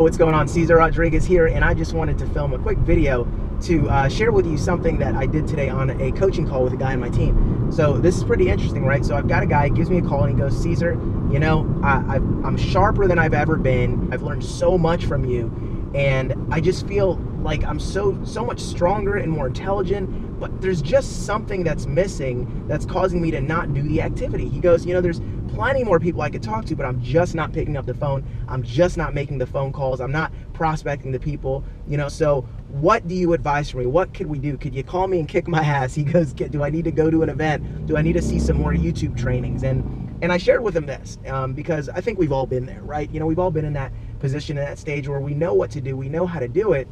what's going on? Cesar Rodriguez here, and I just wanted to film a quick video to share with you something that I did today on a coaching call with a guy on my team. So this is pretty interesting, right? So I've got a guy, he gives me a call and he goes, Cesar, you know, I'm sharper than I've ever been. I've learned so much from you, and I just feel like I'm so much stronger and more intelligent, but there's just something that's missing that's causing me to not do the activity. He goes, you know, there's plenty more people I could talk to, but I'm just not picking up the phone. I'm just not making the phone calls. I'm not prospecting the people, you know, so what do you advise for me? What could we do? Could you call me and kick my ass? He goes, do I need to go to an event? Do I need to see some more YouTube trainings? And I shared with him this because I think we've all been there, right? You know, we've all been in that position, in that stage where we know what to do, we know how to do it,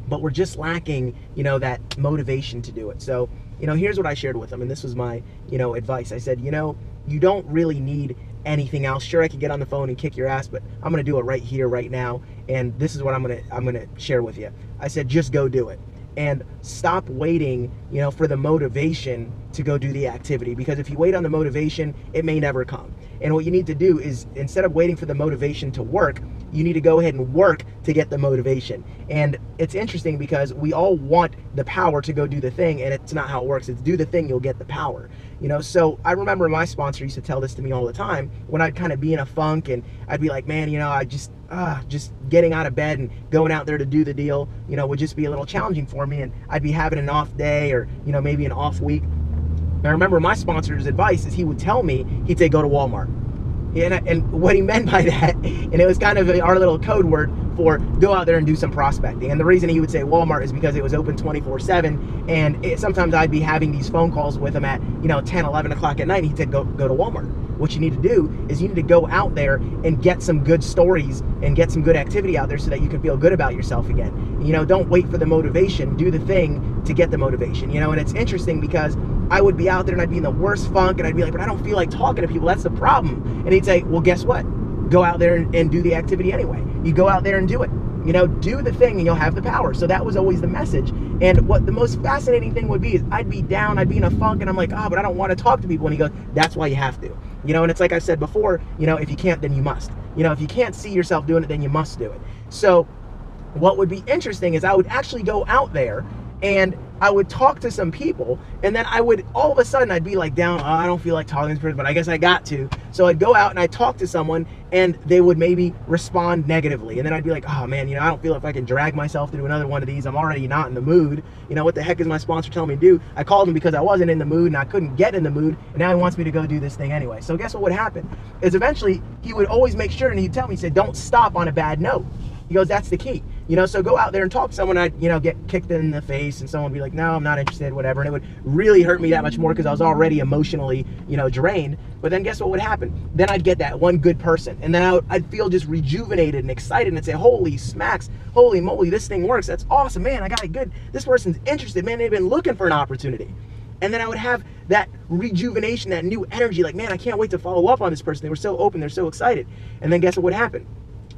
but we're just lacking, you know, that motivation to do it. So, you know, here's what I shared with him, and this was my, you know, advice. I said, you know, you don't really need anything else. Sure, I could get on the phone and kick your ass, but I'm gonna do it right here, right now, and this is what I'm gonna share with you. I said, just go do it. And stop waiting, you know, for the motivation to go do the activity, because if you wait on the motivation, it may never come. And what you need to do is, instead of waiting for the motivation to work, you need to go ahead and work to get the motivation. And it's interesting because we all want the power to go do the thing, and it's not how it works. It's do the thing, you'll get the power. You know, so I remember my sponsor used to tell this to me all the time when I'd kind of be in a funk, and I'd be like, man, you know, I just getting out of bed and going out there to do the deal, you know, would just be a little challenging for me, and I'd be having an off day or, you know, maybe an off week. And I remember my sponsor's advice is he would tell me, he'd say, go to Walmart. And what he meant by that, and it was kind of our little code word for go out there and do some prospecting. And the reason he would say Walmart is because it was open 24/7, and sometimes I'd be having these phone calls with him at, you know, 10, 11 o'clock at night, and he said, go to Walmart. What you need to do is you need to go out there and get some good stories and get some good activity out there so that you can feel good about yourself again. You know, don't wait for the motivation, do the thing to get the motivation, you know. And it's interesting because I would be out there and I'd be in the worst funk, and I'd be like, but I don't feel like talking to people, that's the problem. And he'd say, well, guess what? Go out there and do the activity anyway. You go out there and do it. You know, do the thing and you'll have the power. So that was always the message. And what the most fascinating thing would be is I'd be down, I'd be in a funk, and I'm like, but I don't want to talk to people. And he goes, that's why you have to. You know, and it's like I said before, you know, if you can't, then you must. You know, if you can't see yourself doing it, then you must do it. So what would be interesting is I would actually go out there and I would talk to some people, and then I would, all of a sudden, I'd be like down, I don't feel like talking to this person, but I guess I got to. So I'd go out and I'd talk to someone, and they would maybe respond negatively. And then I'd be like, oh man, you know, I don't feel if I can drag myself to do another one of these. I'm already not in the mood. You know, what the heck is my sponsor telling me to do? I called him because I wasn't in the mood and I couldn't get in the mood, and now he wants me to go do this thing anyway. So guess what would happen? Is eventually he would always make sure, and he'd tell me, he said, don't stop on a bad note. He goes, that's the key. You know, so go out there and talk to someone. I'd, you know, get kicked in the face, and someone would be like, no, I'm not interested, whatever. And it would really hurt me that much more because I was already emotionally, you know, drained. But then guess what would happen? Then I'd get that one good person, and then I'd feel just rejuvenated and excited and say, holy smacks, holy moly, this thing works. That's awesome, man. I got it good. This person's interested, man. They've been looking for an opportunity. And then I would have that rejuvenation, that new energy, like, man, I can't wait to follow up on this person. They were so open, they're so excited. And then guess what would happen?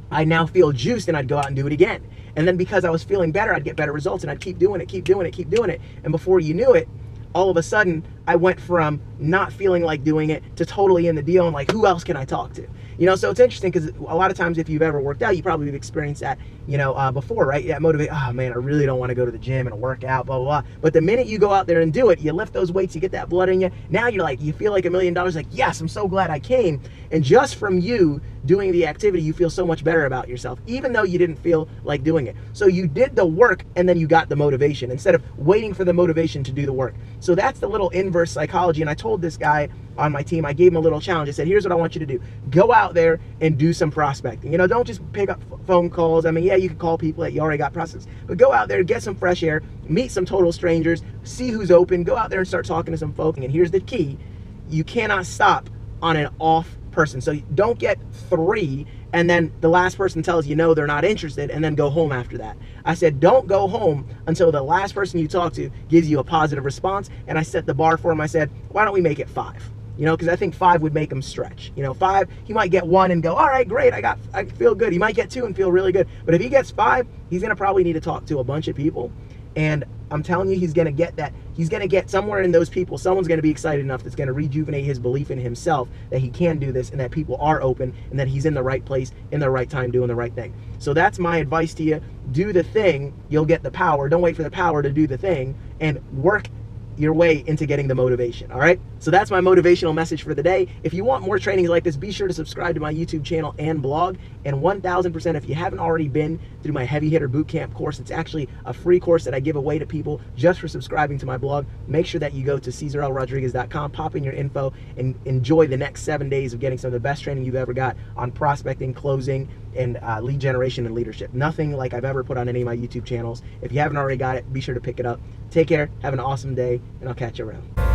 I now feel juiced, and I'd go out and do it again. And then because I was feeling better, I'd get better results, and I'd keep doing it, keep doing it, keep doing it. And before you knew it, all of a sudden, I went from not feeling like doing it to totally in the deal, and like, who else can I talk to? You know, so it's interesting because a lot of times if you've ever worked out, you probably have experienced that, you know, before, right? Yeah, motivate, oh man, I really don't want to go to the gym and work out, blah, blah, blah. But the minute you go out there and do it, you lift those weights, you get that blood in you. Now you're like, you feel like $1 million, like, yes, I'm so glad I came. And just from you doing the activity, you feel so much better about yourself, even though you didn't feel like doing it. So you did the work, and then you got the motivation instead of waiting for the motivation to do the work. So that's the little inverse psychology. And I told this guy on my team, I gave him a little challenge. I said, here's what I want you to do. Go out there and do some prospecting. You know, don't just pick up phone calls. I mean, yeah, you can call people that you already got prospects, but go out there, get some fresh air, meet some total strangers, see who's open, go out there and start talking to some folk. And here's the key. You cannot stop on an off person. So don't get 3 and then the last person tells you no, they're not interested, and then go home after that. I said, don't go home until the last person you talk to gives you a positive response. And I set the bar for him. I said, why don't we make it 5? You know, because I think 5 would make him stretch. You know, 5, he might get 1 and go, all right, great, I feel good. He might get 2 and feel really good. But if he gets 5, he's gonna probably need to talk to a bunch of people. And I'm telling you, he's going to get that. He's going to get somewhere in those people. Someone's going to be excited enough that's going to rejuvenate his belief in himself that he can do this and that people are open and that he's in the right place, in the right time, doing the right thing. So that's my advice to you. Do the thing. You'll get the power. Don't wait for the power to do the thing, and work your way into getting the motivation. All right, so that's my motivational message for the day. If you want more trainings like this, be sure to subscribe to my YouTube channel and blog. And 1000%, if you haven't already been through my heavy hitter bootcamp course, it's actually a free course that I give away to people just for subscribing to my blog. Make sure that you go to CesarLRodriguez.com, pop in your info, and enjoy the next 7 days of getting some of the best training you've ever got on prospecting, closing, and lead generation and leadership. Nothing like I've ever put on any of my YouTube channels. If you haven't already got it, be sure to pick it up. Take care, have an awesome day, and I'll catch you around.